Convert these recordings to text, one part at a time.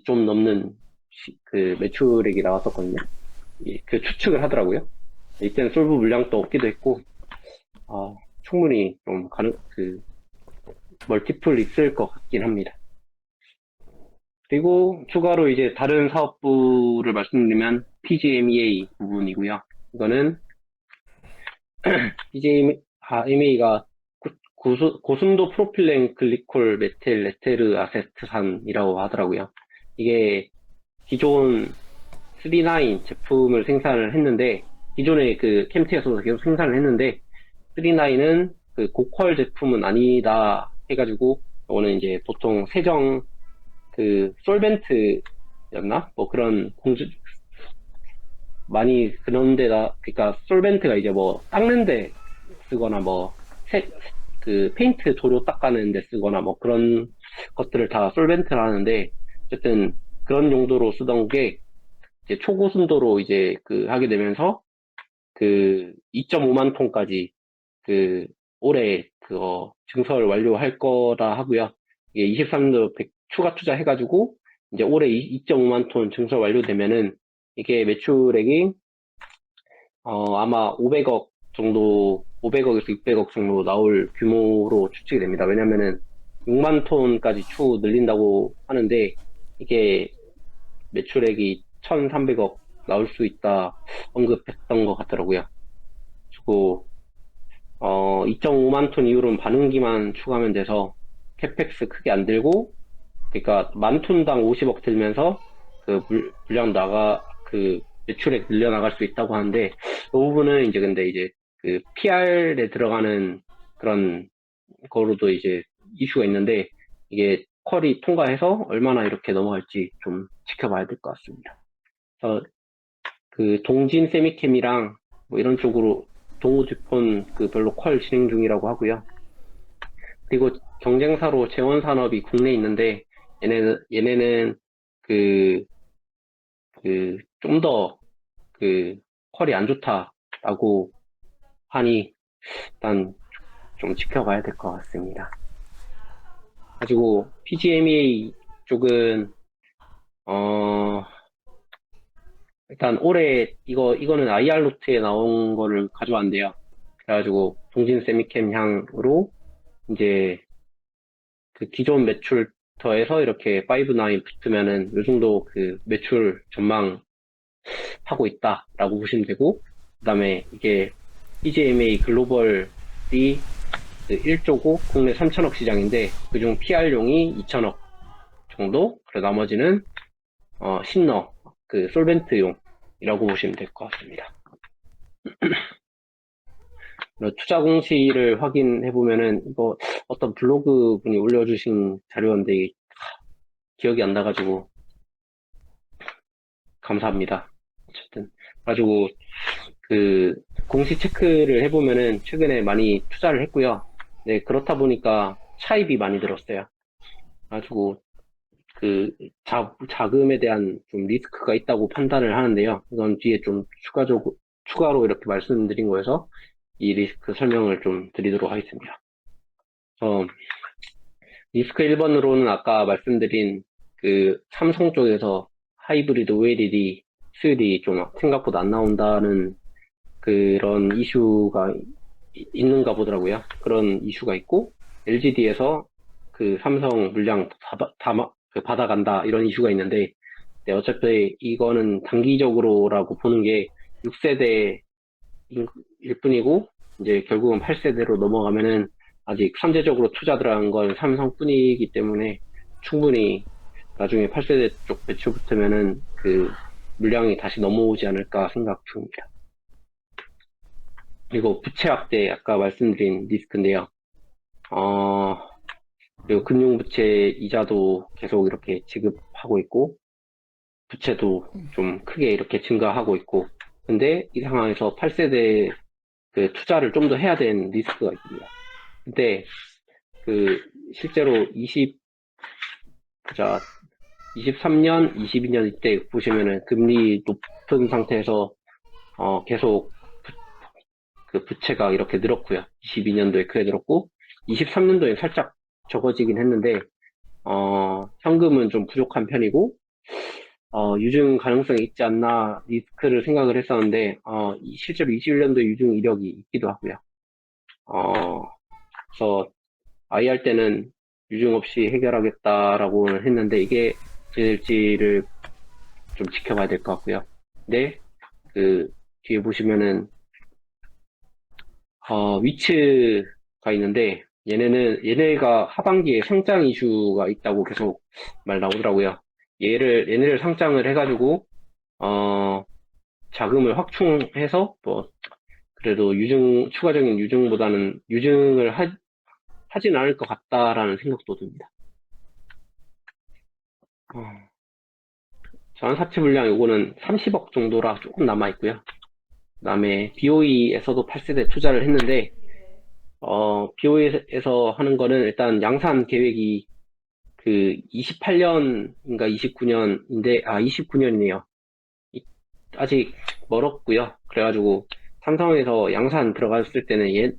좀 넘는 그 매출액이 나왔었거든요. 그 추측을 하더라고요. 이때는 솔브 물량도 없기도 했고, 아, 충분히 좀 멀티플 있을 것 같긴 합니다. 그리고 추가로 이제 다른 사업부를 말씀드리면 PGMEA 부분이고요. 이거는 PGMEA가 고순도 프로필렌 글리콜 메틸 레테르 아세트산이라고 하더라고요. 이게 기존 3-9 제품을 생산을 했는데, 기존에 그 캠트에서 계속 생산을 했는데, 3-9은 그 고퀄 제품은 아니다 해가지고, 이거는 이제 보통 세정 그 솔벤트였나? 뭐 그런 많이 그런 데다, 그러니까 솔벤트가 이제 뭐 닦는 데 쓰거나 뭐 그 페인트 도료 닦아내는 데 쓰거나 뭐 그런 것들을 다 솔벤트를 하는데, 어쨌든 그런 용도로 쓰던 게 이제 초고순도로 이제 하게 되면서 그 2.5만 톤까지 그 올해 증설 완료할 거라 하고요. 이게 23년도 추가 투자해가지고 이제 올해 2.5만 톤 증설 완료되면은 이게 매출액이 아마 500억 정도, 500억에서 600억 정도 나올 규모로 추측이 됩니다. 왜냐면은 6만 톤까지 추후 늘린다고 하는데, 이게 매출액이 1,300억 나올 수 있다 언급했던 것 같더라고요. 그리고 2.5만 톤 이후로는 반응기만 추가하면 돼서 캐펙스 크게 안 들고, 그러니까 만 톤당 50억 들면서 그 물량 그 매출액 늘려나갈 수 있다고 하는데, 이 부분은 이제 근데 이제 그 PR에 들어가는 그런 거로도 이제 이슈가 있는데, 이게 퀄이 통과해서 얼마나 이렇게 넘어갈지 좀 지켜봐야 될 것 같습니다. 그래서 그 동진 세미캠이랑 뭐 이런 쪽으로 동우듀폰 그 별로 퀄 진행 중이라고 하고요. 그리고 경쟁사로 재원산업이 국내에 있는데, 얘네는 그 좀 더 퀄이 안 좋다라고 하니 일단 좀 지켜봐야 될 것 같습니다. 가지고 PGMEA 쪽은 어 일단 올해 이거는 IR 노트에 나온 거를 가져왔는데요. 그래가지고 동진 세미캠 향으로 이제 그 기존 매출 더해서 이렇게 5-9 붙으면은 요 정도 그 매출 전망하고 있다라고 보시면 되고, 그 다음에 이게 PGMA 글로벌이 1조고 국내 3천억 시장인데, 그중 PR용이 2천억 정도, 그리고 나머지는 신너 그 솔벤트용이라고 보시면 될 것 같습니다. 투자 공시를 확인해 보면은 이거 어떤 블로그 분이 올려주신 자료인데 기억이 안 나가지고 감사합니다. 어쨌든 가지고 그 공시 체크를 해보면은 최근에 많이 투자를 했고요. 네, 그렇다 보니까 차입이 많이 들었어요. 가지고 그 자금에 대한 좀 리스크가 있다고 판단을 하는데요. 이건 뒤에 좀 추가로 이렇게 말씀드린 거여서 이 리스크 설명을 좀 드리도록 하겠습니다. 리스크 1번으로는 아까 말씀드린 그 삼성 쪽에서 하이브리드 OLED 수율이 좀 생각보다 안 나온다는 그런 이슈가 있는가 보더라고요. 그런 이슈가 있고, LGD에서 그 삼성 물량 받아간다 이런 이슈가 있는데, 네, 어차피 이거는 단기적으로라고 보는 게 6세대일 뿐이고, 이제 결국은 8세대로 넘어가면은 아직 선제적으로 투자 들어간 건 삼성뿐이기 때문에 충분히 나중에 8세대 쪽 배치 붙으면은 그 물량이 다시 넘어오지 않을까 생각 중입니다. 그리고 부채 확대, 아까 말씀드린 리스크인데요. 그리고 금융부채 이자도 계속 이렇게 지급하고 있고, 부채도 좀 크게 이렇게 증가하고 있고, 근데 이 상황에서 8세대 그 투자를 좀 더 해야 되는 리스크가 있습니다. 근데 그 실제로 23년, 22년 이때 보시면은 금리 높은 상태에서 계속 그 부채가 이렇게 늘었고요. 22년도에 크게 늘었고, 23년도에 살짝 적어지긴 했는데, 현금은 좀 부족한 편이고, 유증 가능성이 있지 않나 리스크를 생각을 했었는데, 실제로 21년도에 유증 이력이 있기도 하고요. 그래서 아이 할 때는 유증 없이 해결하겠다라고 했는데, 이게 될지를 좀 지켜봐야 될 것 같고요. 근데, 그, 뒤에 보시면은, 위츠가 있는데, 얘네가 하반기에 상장 이슈가 있다고 계속 말 나오더라고요. 얘네를 상장을 해가지고, 어, 자금을 확충해서, 뭐, 그래도 추가적인 유증보다는 유증을 하진 않을 것 같다라는 생각도 듭니다. 어, 전사치 분량 요거는 30억 정도라 조금 남아있고요. 그 다음에 BOE에서도 8세대 투자를 했는데, BOE에서 하는 거는 일단 양산 계획이 그 28년인가 29년인데, 29년이네요. 아직 멀었고요. 그래가지고 삼성에서 양산 들어갔을 때는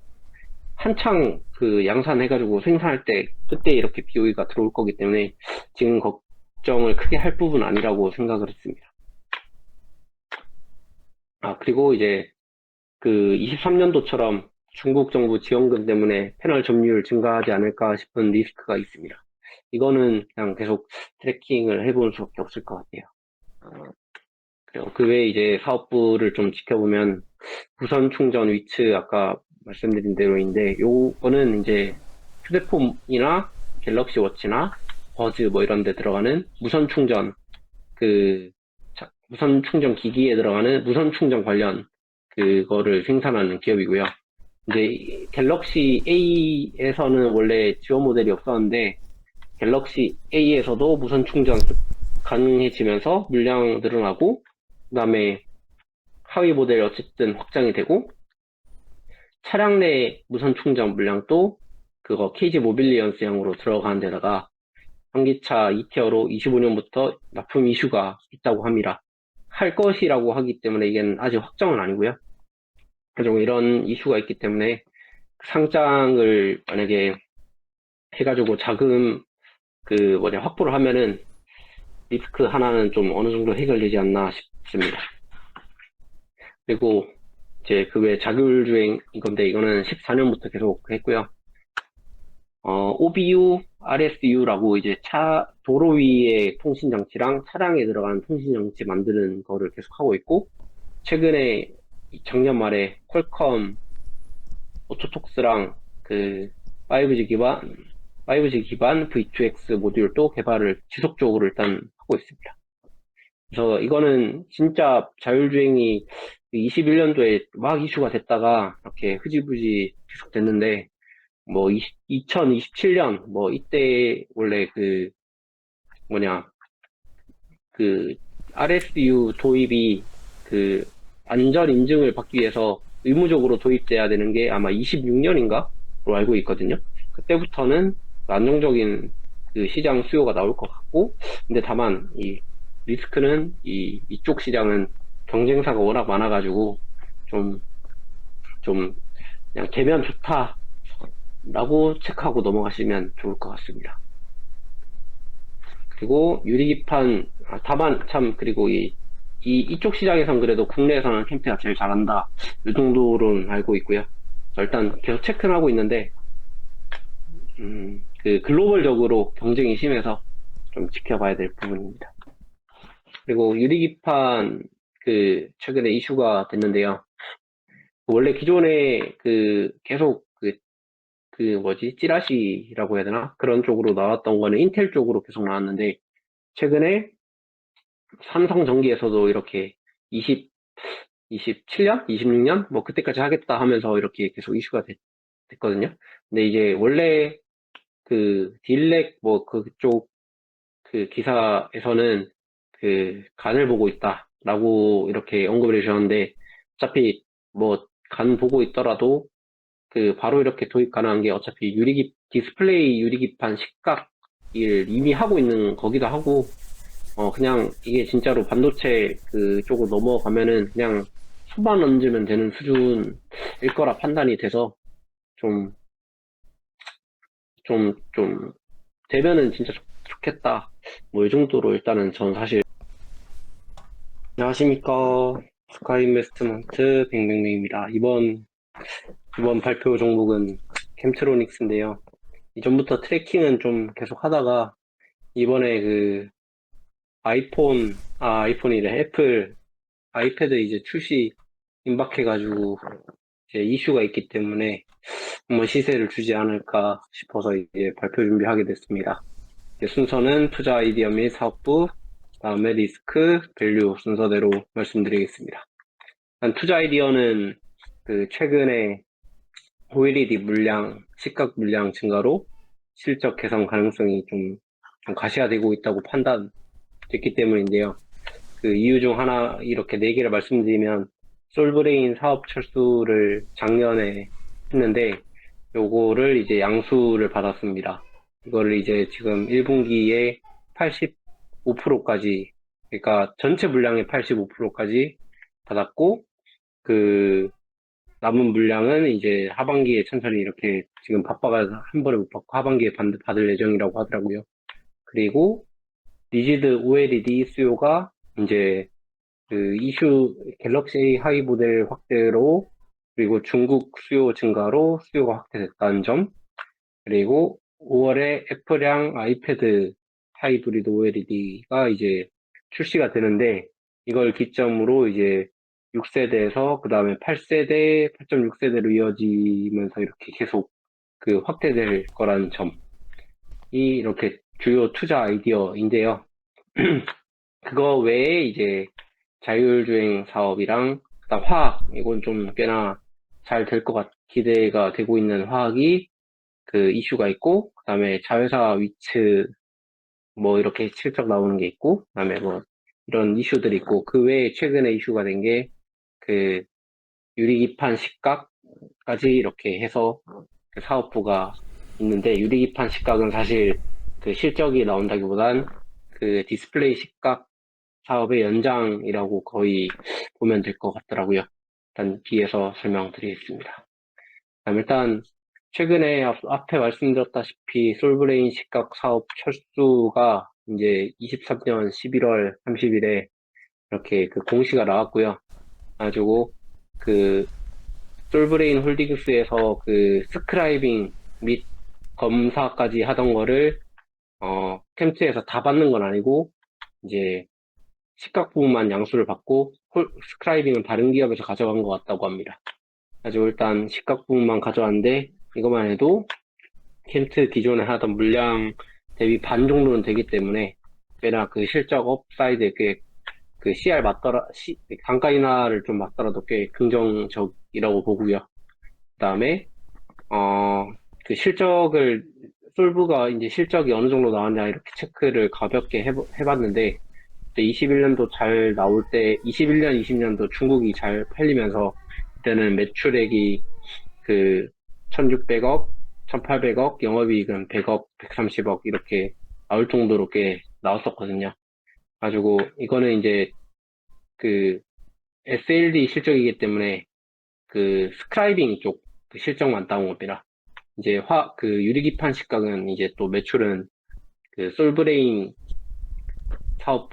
한창 그 양산해가지고 생산할 때 그때 이렇게 BOE가 들어올 거기 때문에 지금 걱정을 크게 할 부분 아니라고 생각을 했습니다. 그리고 이제 그 23년도처럼 중국 정부 지원금 때문에 패널 점유율 증가하지 않을까 싶은 리스크가 있습니다. 이거는 그냥 계속 트래킹을 해볼 수밖에 없을 것 같아요. 그리고 그 외에 이제 사업부를 좀 지켜보면 무선 충전 위치 아까 말씀드린 대로인데 요거는 이제 휴대폰이나 갤럭시 워치나 버즈 뭐 이런 데 들어가는 무선 충전 무선 충전 기기에 들어가는 무선 충전 관련 그거를 생산하는 기업이고요. 이제 갤럭시 A에서는 원래 지원 모델이 없었는데 갤럭시 A에서도 무선 충전 가능해지면서 물량 늘어나고 그다음에 하위 모델 어쨌든 확장이 되고 차량 내 무선 충전 물량도 그거 KG 모빌리언스형으로 들어가는 데다가 전기차 2티어로 25년부터 납품 이슈가 있다고 합니다. 할 것이라고 하기 때문에 이게 아직 확정은 아니고요. 그리고 이런 이슈가 있기 때문에 상장을 만약에 해가지고 자금 확보를 하면은 리스크 하나는 좀 어느 정도 해결되지 않나 싶습니다. 그리고 이제 그 외 자율주행인 건데 이거는 14년부터 계속 했고요. OBU, RSU라고 이제 도로 위의 통신장치랑 차량에 들어가는 통신장치 만드는 거를 계속 하고 있고, 최근에 작년 말에 퀄컴 오토톡스랑 그 5G 기반 V2X 모듈도 개발을 지속적으로 일단 하고 있습니다. 그래서 이거는 진짜 자율주행이 21년도에 막 이슈가 됐다가 이렇게 흐지부지 계속 됐는데, 뭐 2027년 뭐 이때 원래 뭐냐 그 RSU 도입이 그 안전 인증을 받기 위해서 의무적으로 도입돼야 되는 게 아마 26년인가로 알고 있거든요. 그때부터는 안정적인 그 시장 수요가 나올 것 같고, 근데 다만 이 리스크는 이쪽 시장은 경쟁사가 워낙 많아가지고 좀 그냥 되면 좋다 라고 체크하고 넘어가시면 좋을 것 같습니다. 그리고 유리기판, 다만 참, 그리고 이쪽 시장에선 그래도 국내에서는 캠페가 제일 잘한다. 이 정도로는 알고 있고요. 일단 계속 체크는 하고 있는데, 그 글로벌적으로 경쟁이 심해서 좀 지켜봐야 될 부분입니다. 그리고 유리기판 최근에 이슈가 됐는데요. 원래 기존에 계속 찌라시라고 해야 되나? 그런 쪽으로 나왔던 거는 인텔 쪽으로 계속 나왔는데, 최근에 삼성전기에서도 이렇게 27년? 26년? 뭐 그때까지 하겠다 하면서 이렇게 계속 이슈가 됐거든요. 근데 이제 원래 딜렉 뭐 그쪽 기사에서는 간을 보고 있다라고 이렇게 언급을 해주셨는데, 어차피 뭐 간 보고 있더라도 바로 이렇게 도입 가능한 게 어차피 디스플레이 유리기판 식각을 이미 하고 있는 거기도 하고, 그냥 이게 진짜로 반도체 쪽으로 넘어가면은 그냥 손만 얹으면 되는 수준일 거라 판단이 돼서 좀 되면은 진짜 좋겠다. 뭐 이 정도로 일단은 전 사실. 안녕하십니까. 스카이 인베스트먼트 뱅뱅뱅입니다. 이번 발표 종목은 캠트로닉스인데요. 이전부터 트래킹은 좀 계속 하다가 이번에 그 아이폰이래. 애플 아이패드 이제 출시 임박해가지고 이제 이슈가 있기 때문에 한번 시세를 주지 않을까 싶어서 이제 발표 준비하게 됐습니다. 이제 순서는 투자 아이디어 및 사업부, 다음에 리스크, 밸류 순서대로 말씀드리겠습니다. 일단 투자 아이디어는 그 최근에 OLED 물량, 시각 물량 증가로 실적 개선 가능성이 좀 가시화되고 있다고 판단됐기 때문인데요. 그 이유 중 하나 이렇게 네 개를 말씀드리면 솔브레인 사업 철수를 작년에 했는데 요거를 이제 양수를 받았습니다. 이거를 이제 지금 1분기에 85%까지, 그러니까 전체 물량의 85%까지 받았고, 그 남은 물량은 이제 하반기에 천천히 이렇게 지금 바빠가지고 한 번에 못 받고 하반기에 받을 예정이라고 하더라고요. 그리고 리지드 OLED 수요가 이제 그 이슈 갤럭시 A 하이 모델 확대로, 그리고 중국 수요 증가로 수요가 확대됐다는 점, 그리고 5월에 애플향 아이패드 하이브리드 OLED가 이제 출시가 되는데, 이걸 기점으로 이제 6세대에서 그 다음에 8세대, 8.6세대로 이어지면서 이렇게 계속 그 확대될 거라는 점이 이렇게 주요 투자 아이디어인데요. 그거 외에 이제 자율주행 사업이랑 그다음 화학, 이건 좀 꽤나 잘 될 기대가 되고 있는 화학이 그 이슈가 있고, 그다음에 자회사 위츠 뭐 이렇게 실적 나오는 게 있고, 그다음에 뭐 이런 이슈들이 있고, 그 외에 최근에 이슈가 된 게 그 유리기판 식각까지 이렇게 해서 그 사업부가 있는데, 유리기판 식각은 사실 그 실적이 나온다기보단 그 디스플레이 식각 사업의 연장이라고 거의 보면 될 것 같더라고요. 일단 뒤에서 설명드리겠습니다. 그다음 일단 최근에 앞에 말씀드렸다시피 솔브레인 식각 사업 철수가 이제 23년 11월 30일에 이렇게 그 공시가 나왔고요. 가지고 그 솔브레인 홀딩스에서 그 스크라이빙 및 검사까지 하던 거를 캠트에서 다 받는 건 아니고 이제 식각 부분만 양수를 받고 스크라이빙은 다른 기업에서 가져간 것 같다고 합니다. 가지고 일단 식각 부분만 가져왔는데, 이것만 해도 캠트 기존에 하던 물량 대비 반 정도는 되기 때문에 꽤나 그 실적 업사이드 그 CR 단가 인하를 좀 맞더라도 꽤 긍정적이라고 보고요. 그 다음에 그 솔브가 이제 실적이 어느 정도 나왔냐 이렇게 체크를 가볍게 해봤는데, 21년도 잘 나올 때 21년, 20년도 중국이 잘 팔리면서 그때는 매출액이 그 1600억, 1800억, 영업이익은 100억, 130억 이렇게 나올 정도로 꽤 나왔었거든요. 가지고 이거는 이제 그 SLD 실적이기 때문에 그 스크라이빙 쪽그 실적만 따온 겁니다. 이제 그 유리기판 식각은 이제 또 매출은 그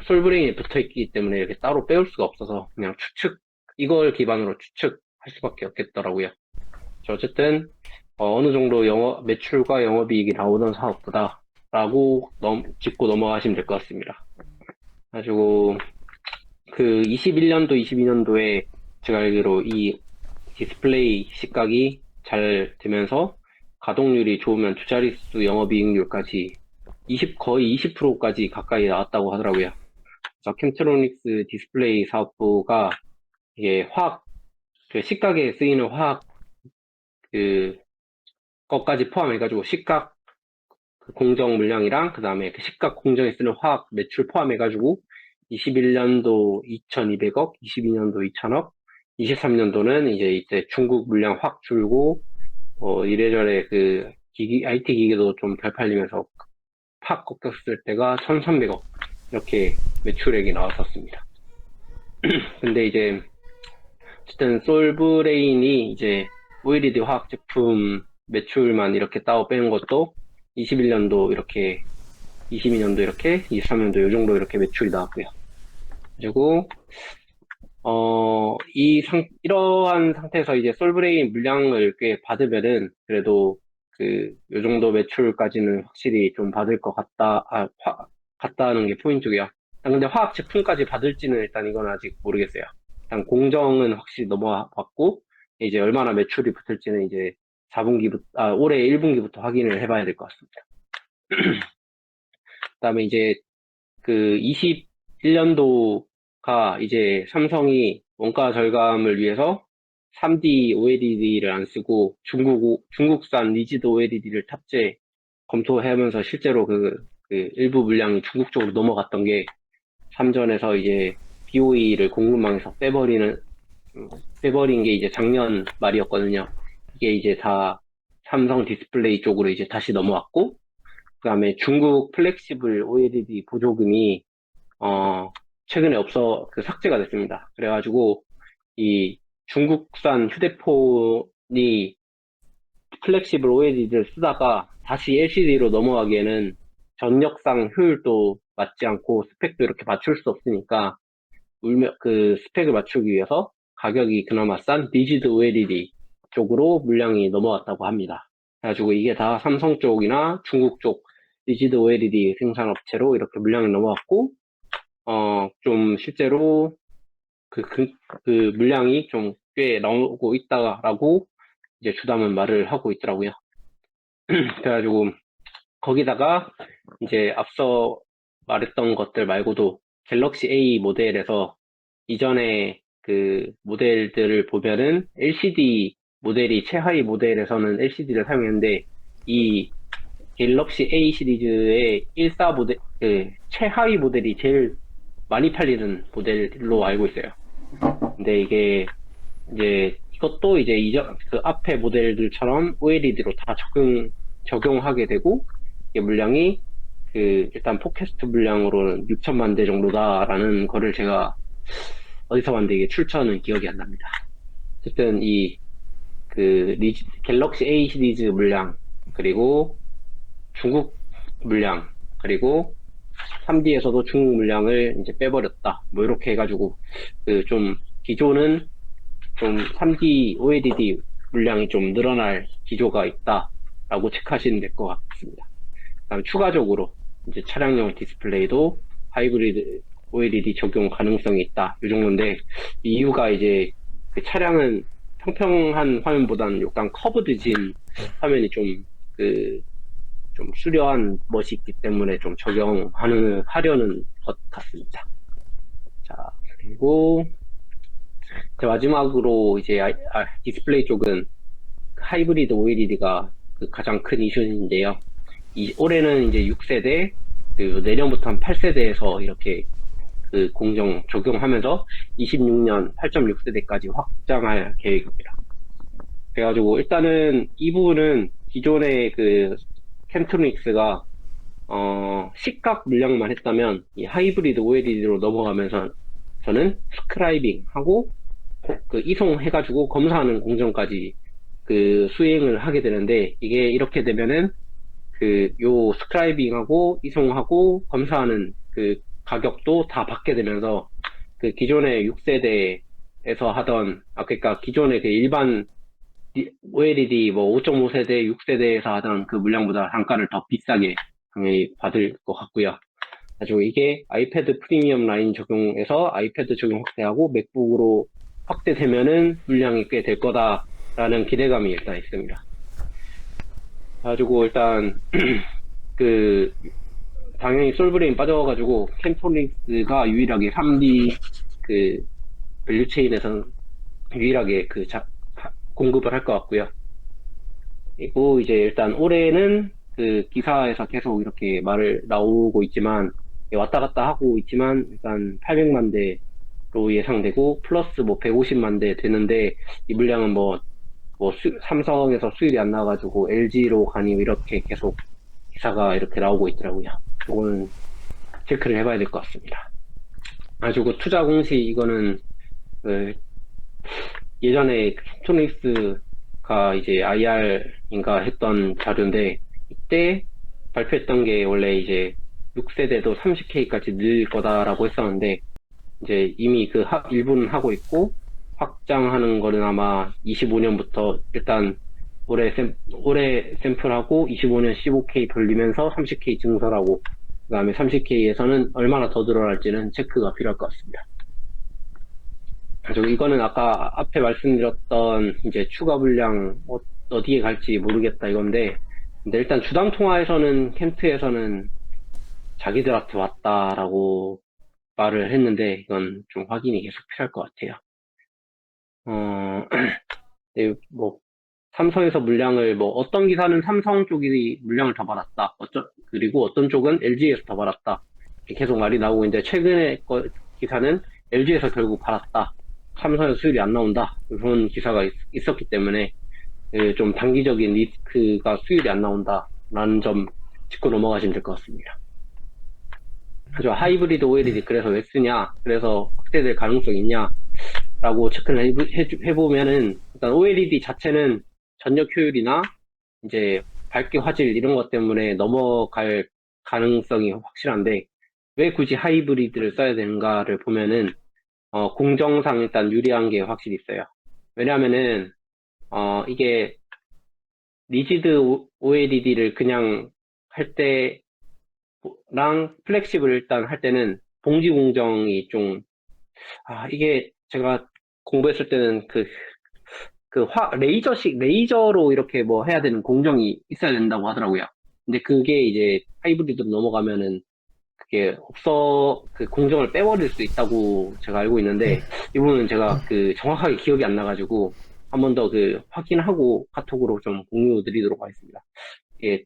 솔브레인에 붙어 있기 때문에 이렇게 따로 빼올 수가 없어서 그냥 이걸 기반으로 추측할 수밖에 없겠더라고요. 어쨌든 어느 정도 매출과 영업이익이 나오던 사업보다라고 짚고 넘어가시면 될 것 같습니다. 가지고 그 21년도, 22년도에 제가 알기로 이 디스플레이 시각이 잘 되면서 가동률이 좋으면 두 자릿수 영업이익률까지 거의 20%까지 가까이 나왔다고 하더라고요. 그래서 캠트로닉스 디스플레이 사업부가 이게 그 식각에 쓰이는 화학 그 것까지 포함해가지고 식각 그 공정 물량이랑 그 다음에 그 식각 공정에 쓰는 화학 매출 포함해가지고 21년도 2200억, 22년도 2000억, 23년도는 이제 이때 중국 물량 확 줄고 이래저래 그 IT 기기도 좀 덜 팔리면서 팍 꺾였을 때가 1300억 이렇게 매출액이 나왔었습니다. 근데 이제 어쨌든 솔브레인이 이제 OLED 화학 제품 매출만 이렇게 따로 빼는 것도 21년도 이렇게 22년도 이렇게, 23년도 이 정도 이렇게 매출이 나왔고요. 그리고, 이러한 상태에서 이제 솔브레인 물량을 꽤 받으면은, 그래도 요 정도 매출까지는 확실히 좀 받을 것 같다는 게 포인트고요. 근데 화학 제품까지 받을지는 일단 이건 아직 모르겠어요. 일단 공정은 확실히 넘어왔고, 이제 얼마나 매출이 붙을지는 이제 올해 1분기부터 확인을 해봐야 될 것 같습니다. 그다음에 이제 21년도가 이제 삼성이 원가 절감을 위해서 3D OLED를 안 쓰고 중국산 리지드 OLED를 탑재 검토하면서 실제로 일부 물량이 중국 쪽으로 넘어갔던 게 삼전에서 이제 BOE를 공급망에서 빼버린 게 이제 작년 말이었거든요. 이게 이제 다 삼성 디스플레이 쪽으로 이제 다시 넘어왔고, 그 다음에 중국 플렉시블 OLED 보조금이 최근에 삭제가 됐습니다. 그래가지고, 이 중국산 휴대폰이 플렉시블 OLED를 쓰다가 다시 LCD로 넘어가기에는 전력상 효율도 맞지 않고 스펙도 이렇게 맞출 수 없으니까, 스펙을 맞추기 위해서 가격이 그나마 싼 리지드 OLED 쪽으로 물량이 넘어왔다고 합니다. 그래가지고 이게 다 삼성 쪽이나 중국 쪽 리지드 OLED 생산업체로 이렇게 물량이 넘어왔고, 좀 실제로 그 물량이 좀 꽤 나오고 있다라고 이제 주담은 말을 하고 있더라고요. 그래가지고 거기다가 이제 앞서 말했던 것들 말고도 갤럭시 A 모델에서 이전에 그 모델들을 보면은 LCD 모델이 최하위 모델에서는 LCD를 사용했는데 이 갤럭시 A 시리즈의 14 모델, 최하위 모델이 제일 많이 팔리는 모델로 알고 있어요. 근데 이게 이제 이것도 이제 그 앞에 모델들처럼 OLED로 다 적용하게 되고 이게 물량이 일단 팟캐스트 물량으로는 6천만 대 정도다라는 거를 제가 어디서 봤는데 이게 출처는 기억이 안 납니다. 어쨌든 갤럭시 A 시리즈 물량 그리고 중국 물량 그리고 3D에서도 중국 물량을 이제 빼버렸다. 뭐 이렇게 해가지고 기존은 좀 3D OLED 물량이 좀 늘어날 기조가 있다라고 체크하시면 될 것 같습니다. 그다음 추가적으로 이제 차량용 디스플레이도 하이브리드 OLED 적용 가능성이 있다. 이 정도인데 이유가 이제 그 차량은 평평한 화면보다는 약간 커브드진 화면이 좀 수려한 멋이 있기 때문에 좀 하려는 것 같습니다. 자, 그리고 마지막으로 이제 디스플레이 쪽은 하이브리드 OLED가 가장 큰 이슈인데요. 올해는 이제 6세대, 그리고 내년부터는 8세대에서 이렇게 공정 적용하면서 26년 8.6세대까지 확장할 계획입니다. 그래가지고 일단은 이 부분은 기존의 캠트로닉스가 시각 물량만 했다면 이 하이브리드 OLED로 넘어가면서 저는 스크라이빙하고 이송해가지고 검사하는 공정까지 수행을 하게 되는데 이게 이렇게 되면은 요 스크라이빙하고 이송하고 검사하는 가격도 다 받게 되면서 기존의 6세대에서 그러니까 기존의 일반 OLED 뭐 5.5세대, 6세대에서 하던 그 물량보다 단가를 더 비싸게 당연히 받을 것 같고요. 가지고 이게 아이패드 프리미엄 라인 적용해서 아이패드 적용 확대하고 맥북으로 확대되면은 물량이 꽤 될 거다라는 기대감이 일단 있습니다. 가지고 일단 당연히 솔브레인 빠져가지고 캠토닉스가 유일하게 3D 밸류체인에서는 유일하게 공급을 할 것 같고요. 그리고 이제 일단 올해는 기사에서 계속 이렇게 말을 나오고 있지만 왔다 갔다 하고 있지만 일단 800만 대로 예상되고 플러스 뭐 150만 대 되는데 이 물량은 삼성에서 수율이 안 나와가지고 LG로 가니 이렇게 계속 기사가 이렇게 나오고 있더라고요. 이거는 체크를 해봐야 될 것 같습니다. 가지고 투자 공시 이거는 예전에 캠토닉스가 이제 IR인가 했던 자료인데 이때 발표했던 게 원래 이제 6세대도 30K까지 늘릴 거다라고 했었는데, 이제 이미 그 일부는 하고 있고, 확장하는 거는 아마 25년부터 일단 올해 샘플하고 25년 15K 돌리면서 30K 증설하고, 그 다음에 30K에서는 얼마나 더 늘어날지는 체크가 필요할 것 같습니다. 그래서 이거는 아까 앞에 말씀드렸던 이제 추가 분량 어디에 갈지 모르겠다 이건데, 근데 일단 주당 통화에서는 캠트에서는 자기들한테 왔다라고 말을 했는데 이건 좀 확인이 계속 필요할 것 같아요. 네, 뭐 삼성에서 물량을 뭐 어떤 기사는 삼성 쪽이 물량을 더 받았다. 그리고 어떤 쪽은 LG에서 더 받았다. 이렇게 계속 말이 나오고 있는데 최근에 기사는 LG에서 결국 받았다. 삼성에서 수율이 안 나온다. 그런 기사가 있었기 때문에 좀 단기적인 리스크가 수율이 안 나온다라는 점 짚고 넘어가시면 될 것 같습니다. 그죠. 하이브리드 OLED 그래서 왜 쓰냐? 그래서 확대될 가능성이 있냐? 라고 체크를 해보면은 일단 OLED 자체는 전력 효율이나 이제 밝기 화질 이런 것 때문에 넘어갈 가능성이 확실한데 왜 굳이 하이브리드를 써야 되는가를 보면은 공정상 일단 유리한 게 확실히 있어요. 왜냐하면은 이게 리지드 OLED를 그냥 할 때랑 플렉시블 일단 할 때는 봉지 공정이 좀 이게 제가 공부했을 때는 레이저로 이렇게 뭐 해야 되는 공정이 있어야 된다고 하더라고요. 근데 그게 이제 하이브리드로 넘어가면은 그게 그 공정을 빼버릴 수 있다고 제가 알고 있는데, 이 부분은 제가 정확하게 기억이 안 나가지고, 한 번 더 확인하고 카톡으로 좀 공유 드리도록 하겠습니다. 이게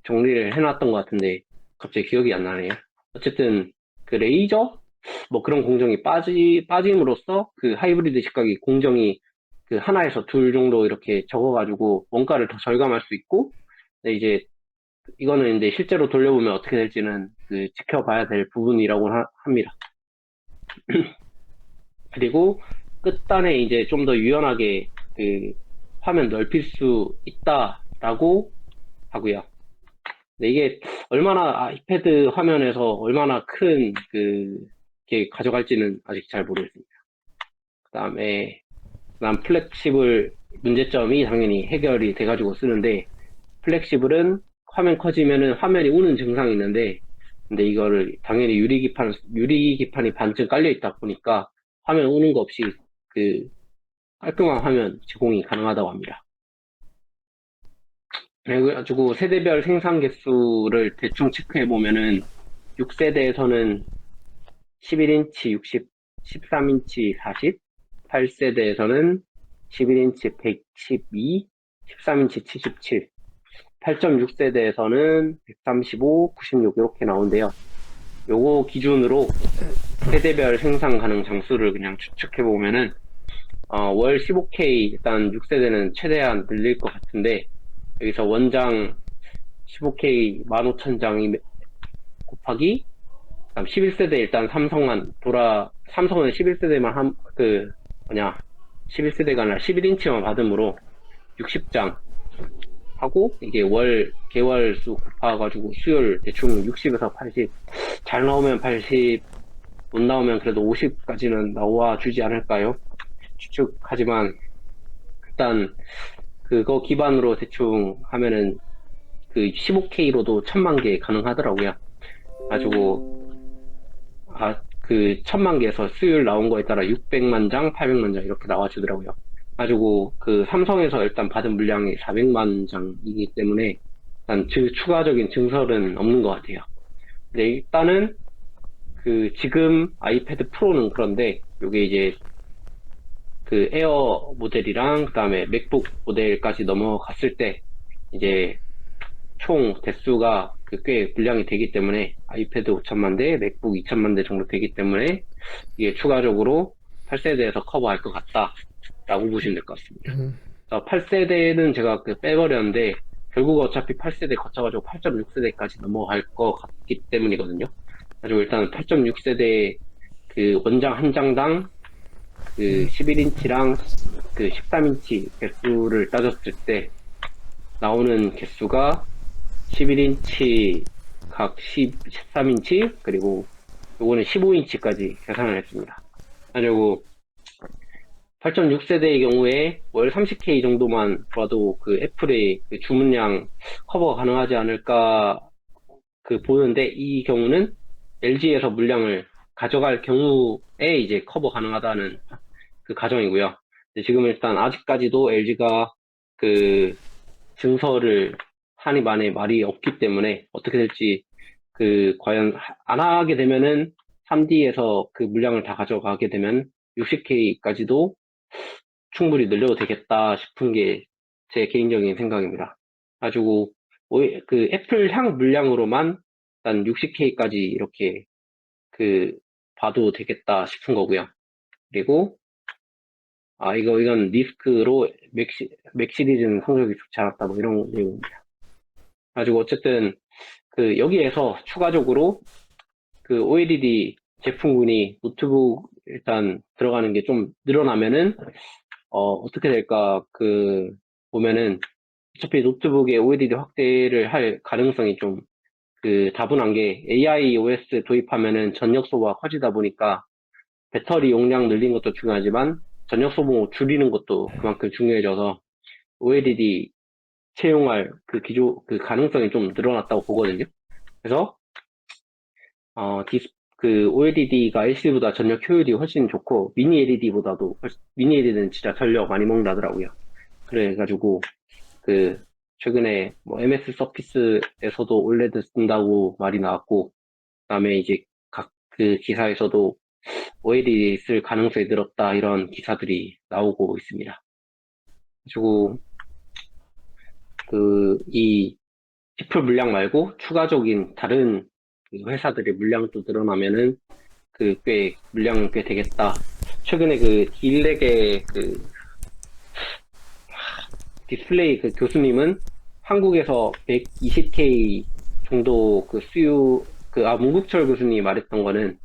정리를 해놨던 것 같은데, 갑자기 기억이 안 나네요. 어쨌든, 레이저? 뭐 그런 공정이 빠짐으로써 그 하이브리드 직각이 공정이 하나에서 둘 정도 이렇게 적어가지고 원가를 더 절감할 수 있고, 근데 이제 이거는 이제 실제로 돌려보면 어떻게 될지는 지켜봐야 될 부분이라고 합니다. 그리고 끝단에 이제 좀 더 유연하게 화면 넓힐 수 있다라고 하고요. 근데 이게 얼마나 아이패드 화면에서 얼마나 큰 게 가져갈지는 아직 잘 모르겠습니다. 그다음 플렉시블 문제점이 당연히 해결이 돼가지고 쓰는데, 플렉시블은 화면 커지면은 화면이 우는 증상이 있는데, 근데 이거를 당연히 유리기판이 반쯤 깔려있다 보니까 화면 우는 거 없이 깔끔한 화면 제공이 가능하다고 합니다. 그래가지고 세대별 생산 개수를 대충 체크해보면은 6세대에서는 11인치 60, 13인치 40, 8세대에서는 11인치 112, 13인치 77, 8.6세대에서는 135, 96 이렇게 나오는데요. 요거 기준으로 세대별 생산 가능 장수를 그냥 추측해 보면은 월 15K 일단 6세대는 최대한 늘릴 것 같은데, 여기서 원장 15K 15,000장 곱하기 11세대 일단 삼성은 11세대만 11세대가 아니라 11인치만 받음으로 60장 하고, 이게 개월 수 곱해가지고 수율 대충 60에서 80, 잘 나오면 80, 못 나오면 그래도 50까지는 나와 주지 않을까요? 추측하지만, 일단, 그거 기반으로 대충 하면은 15K로도 1000만 개 가능하더라고요. 가지고, 1000만 개에서 수율 나온 거에 따라 600만 장, 800만 장 이렇게 나와주더라고요. 가지고 삼성에서 일단 받은 물량이 400만 장이기 때문에 일단 추가적인 증설은 없는 것 같아요. 근데 일단은 지금 아이패드 프로는 그런데 요게 이제 에어 모델이랑 그다음에 맥북 모델까지 넘어갔을 때 이제 총 대수가 꽤 분량이 되기 때문에 아이패드 5천만 대, 맥북 2천만 대 정도 되기 때문에 이게 추가적으로 8세대에서 커버할 것 같다라고 보시면 될 것 같습니다. 8세대는 제가 빼버렸는데 결국 어차피 8세대 거쳐가지고 8.6세대까지 넘어갈 것 같기 때문이거든요. 그리고 일단 8.6세대 원장 한 장당 11인치랑 13인치 개수를 따졌을 때 나오는 개수가 11인치 각 13인치, 그리고 요거는 15인치까지 계산을 했습니다. 그리고 8.6세대의 경우에 월 30K 정도만 봐도 그 애플의 그 주문량 커버 가능하지 않을까 그 보는데, 이 경우는 LG에서 물량을 가져갈 경우에 이제 커버 가능하다는 그 가정이고요. 지금 일단 아직까지도 LG가 그 증서를 한입 안에 말이 없기 때문에 어떻게 될지, 그 과연 안 하게 되면은 3D에서 그 물량을 다 가져가게 되면 60K까지도 충분히 늘려도 되겠다 싶은 게 제 개인적인 생각입니다. 가지고 그 애플향 물량으로만 일단 60K까지 이렇게 그 봐도 되겠다 싶은 거고요. 그리고 이건 리스크로 맥 시리즈는 성적이 좋지 않았다 뭐 이런 내용입니다. 가지고 어쨌든 그 여기에서 추가적으로 그 OLED 제품군이 노트북 일단 들어가는 게 좀 늘어나면은 어떻게 될까 보면은 어차피 노트북에 OLED 확대를 할 가능성이 좀 그 다분한 게, AI OS 도입하면은 전력 소모가 커지다 보니까 배터리 용량 늘리는 것도 중요하지만 전력 소모 줄이는 것도 그만큼 중요해져서 OLED 채용할 그 가능성이 좀 늘어났다고 보거든요. 그래서 어, 디스, OLED가 LCD보다 전력 효율이 훨씬 좋고, 미니 LED는 진짜 전력 많이 먹는다더라고요. 그래가지고, 최근에 뭐 MS 서피스에서도 OLED 쓴다고 말이 나왔고, 그 다음에 이제 각 그 기사에서도 OLED 쓸 가능성이 늘었다, 이런 기사들이 나오고 있습니다. 그리고 이 지표 물량 말고 추가적인 다른 그 회사들의 물량도 늘어나면은 물량 꽤 되겠다. 최근에 딜렉의 디스플레이 교수님은 한국에서 120K 정도 문국철 교수님이 말했던 거는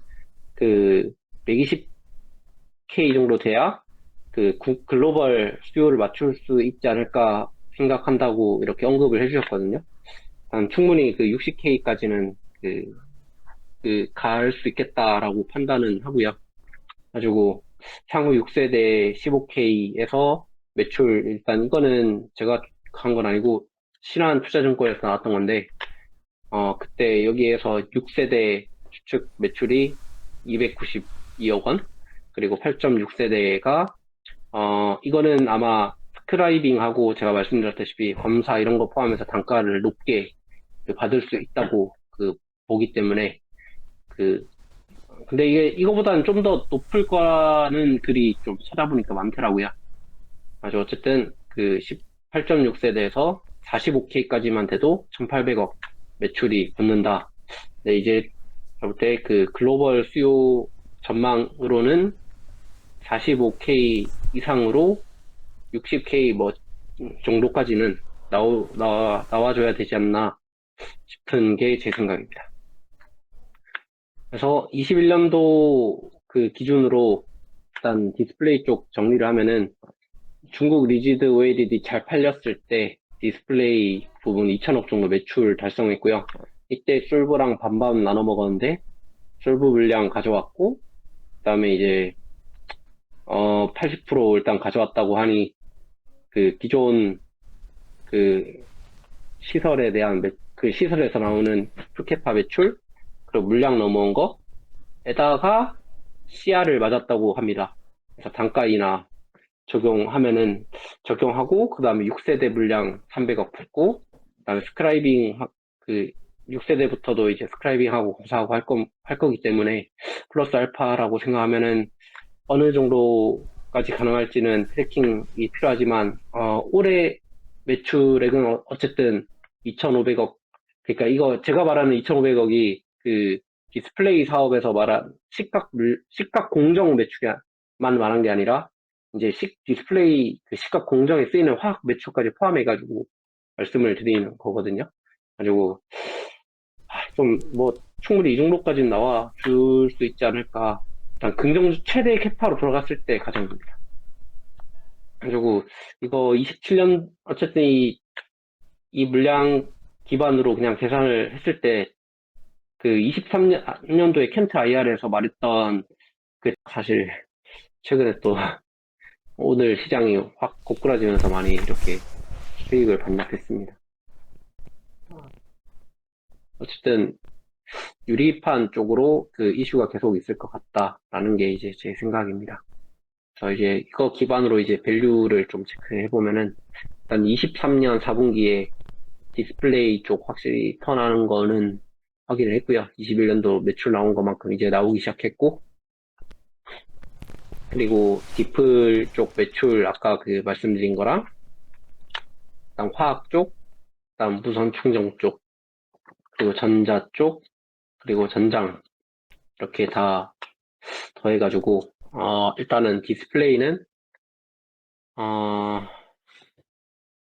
120K 정도 돼야 글로벌 수요를 맞출 수 있지 않을까 생각한다고 이렇게 언급을 해주셨거든요. 충분히 60K까지는 갈 수 있겠다라고 판단은 하고요. 가지고 향후 6세대 15K에서 매출, 일단 이거는 제가 한 건 아니고 신한투자증권에서 나왔던 건데, 그때 여기에서 6세대 추측 매출이 292억 원, 그리고 8.6세대가 이거는 아마 스크라이빙하고 제가 말씀드렸다시피 검사 이런 거 포함해서 단가를 높게 받을 수 있다고 보기 때문에 근데 이거보다는 좀 더 높을 거라는 글이 좀 찾아보니까 많더라고요. 아주 어쨌든 18.6세대에서 45K까지만 돼도 1,800억 매출이 붙는다. 네, 이제 볼 때 글로벌 수요 전망으로는 45K 이상으로 60K 뭐 정도까지는 나와줘야 되지 않나 싶은 게 제 생각입니다. 그래서 21년도 기준으로 일단 디스플레이 쪽 정리를 하면은, 중국 리지드 OLED 잘 팔렸을 때 디스플레이 부분 2천억 정도 매출 달성했고요. 이때 솔브랑 반반 나눠 먹었는데 솔브 물량 가져왔고, 그다음에 이제 80% 일단 가져왔다고 하니 기존 시설에 대한 시설에서 나오는 풀캐파 매출, 그리고 물량 넘어온 거에다가 CR을 맞았다고 합니다. 그래서 단가이나 적용하고, 그 다음에 6세대 물량 300억 붙고, 그 다음에 6세대부터도 이제 스크라이빙하고 검사하고 할 거기 때문에 플러스 알파라고 생각하면은 어느 정도까지 가능할지는 트래킹이 필요하지만, 올해 매출액은 어쨌든 2,500억, 그러니까 이거 제가 말하는 2,500억이 디스플레이 사업에서 말한 시각 공정 매출만 말한 게 아니라, 이제 디스플레이 시각 공정에 쓰이는 화학 매출까지 포함해가지고 말씀을 드리는 거거든요. 가지고 좀 뭐 충분히 이 정도까지는 나와 줄 수 있지 않을까. 일단 최대 캐파로 돌아갔을 때 가정입니다. 그리고 이거 27년 어쨌든 이 물량 기반으로 그냥 계산을 했을 때 그 23년도에 켄트 IR에서 말했던 그 사실 최근에 또 오늘 시장이 확 고꾸라지면서 많이 이렇게 수익을 반납했습니다. 어쨌든 유리판 쪽으로 그 이슈가 계속 있을 것 같다라는 게 이제 제 생각입니다. 그래서 이제 이거 기반으로 이제 밸류를 좀 체크해 보면은 일단 23년 4분기에 디스플레이 쪽 확실히 턴하는 거는 확인을 했고요. 21년도 매출 나온 것만큼 이제 나오기 시작했고, 그리고 디플 쪽 매출 아까 그 말씀드린 거랑, 그다음 화학 쪽, 그다음 무선 충전 쪽, 그리고 전자 쪽, 그리고 전장 이렇게 다 더해가지고 일단은 디스플레이는 어,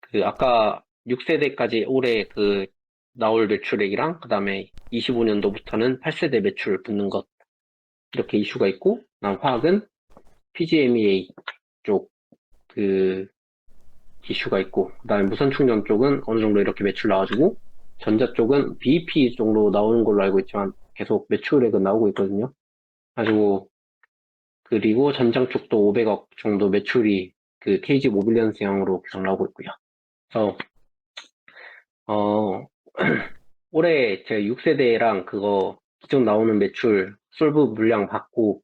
그 아까 6세대까지 올해 그 나올 매출액이랑 그다음에 25년도부터는 8세대 매출 붙는 것 이렇게 이슈가 있고, 그다음 화학은 PGMEA 쪽 그 이슈가 있고, 그다음에 무선 충전 쪽은 어느 정도 이렇게 매출 나와주고, 전자 쪽은 BEP 정도 나오는 걸로 알고 있지만 계속 매출액은 나오고 있거든요. 가지고 그리고 전장 쪽도 500억 정도 매출이 그 KG 모빌리언스형으로 계속 나오고 있고요. 그래서 어 올해 제 6세대랑 그거 기존 나오는 매출 솔브 물량 받고,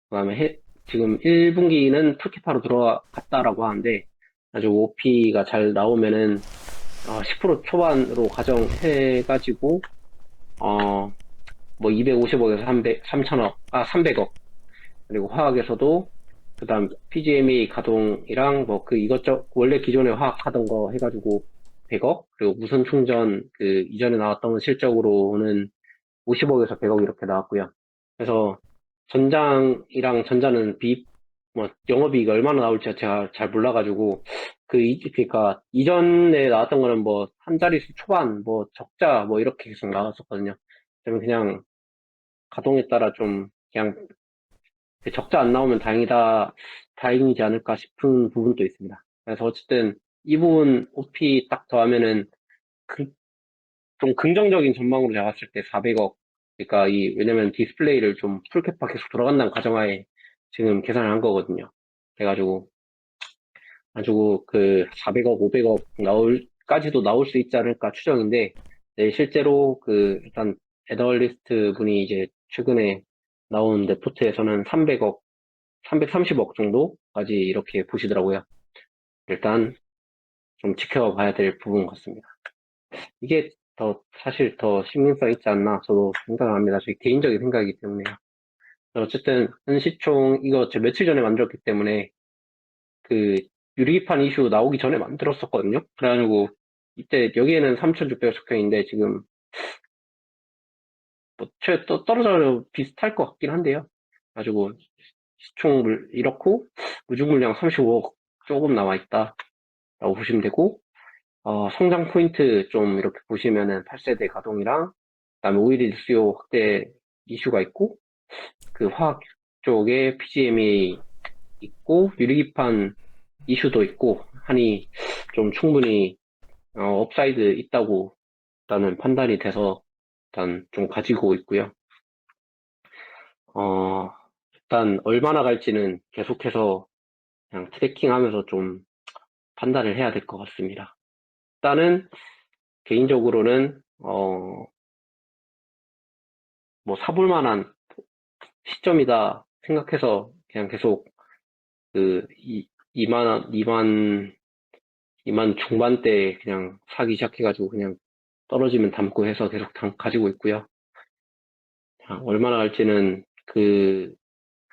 그다음에 지금 1분기는 풀캐파로 들어갔다라고 하는데, 아주 OP가 잘 나오면은 10% 초반으로 가정해가지고 뭐 250억에서 300억, 그리고 화학에서도 그다음 PGME 가동이랑 뭐 그 이것저것 원래 기존에 화학 하던 거 해가지고 100억, 그리고 무선 충전 그 이전에 나왔던 실적으로는 50억에서 100억 이렇게 나왔고요. 그래서 전장이랑 전자는 뭐 영업이익이 얼마나 나올지 제가 잘 몰라가지고 그러니까 이전에 나왔던 거는 뭐 한 자릿수 초반 뭐 적자 뭐 이렇게 계속 나왔었거든요. 그러면 그냥 가동에 따라 좀 그냥 적자 안 나오면 다행이지 않을까 싶은 부분도 있습니다. 그래서 어쨌든 이 부분 OP 딱 더하면은 그, 좀 긍정적인 전망으로 잡았을 때 400억. 그러니까 왜냐면 디스플레이를 좀 풀캡화 계속 돌아간다는 가정하에 지금 계산을 한 거거든요. 그래가지고 가지고 그 400억, 500억 까지도 나올 수 있지 않을까 추정인데, 네, 실제로 그 일단 애널리스트 분이 이제 최근에 나온 레포트에서는 300억, 330억 정도까지 이렇게 보시더라고요. 일단 좀 지켜봐야 될 부분 같습니다. 이게 사실 더 신빙성 있지 않나 저도 생각합니다. 제 개인적인 생각이기 때문에요. 어쨌든 현시총 이거 제 며칠 전에 만들었기 때문에 그 유리기판 이슈 나오기 전에 만들었었거든요. 그래가지고 이때 여기에는 3,600억 적혀있는데 지금 뭐 또 떨어져 비슷할 것 같긴 한데요. 가지고 시총 이렇고 우주 물량 35억 조금 남아있다 라고 보시면 되고, 성장 포인트 좀 이렇게 보시면은 8세대 가동이랑 그다음에 오일일 수요 확대 이슈가 있고, 그 화학 쪽에 PGM이 있고 유리기판 이슈도 있고 하니 좀 충분히 업사이드 있다고 일단은 판단이 돼서 일단 좀 가지고 있고요. 어, 일단 얼마나 갈지는 계속해서 그냥 트래킹하면서 좀 판단을 해야 될 것 같습니다. 일단은 개인적으로는 뭐 사볼 만한 시점이다 생각해서 그냥 계속 그 2만 원, 2만 중반대 그냥 사기 시작해가지고 그냥 떨어지면 담고 해서 계속 가지고 있고요. 얼마나 갈지는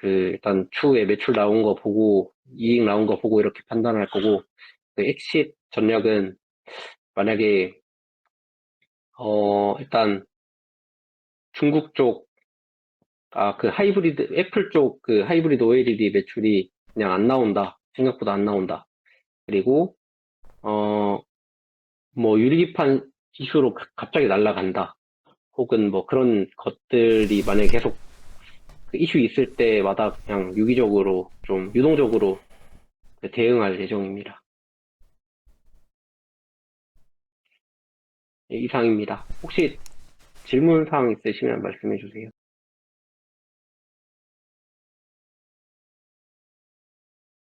일단 추후에 매출 나온 거 보고 이익 나온 거 보고 이렇게 판단할 거고, 그 엑싯 전략은 만약에 일단 중국 쪽 그 하이브리드 애플 쪽 그 하이브리드 OLED 매출이 그냥 안 나온다, 생각보다 안 나온다, 그리고 뭐 유리기판 이슈로 갑자기 날아간다, 혹은 뭐 그런 것들이 만약에 계속 그 이슈 있을 때마다 그냥 유기적으로 좀 유동적으로 대응할 예정입니다. 이상입니다. 혹시 질문 사항 있으시면 말씀해 주세요.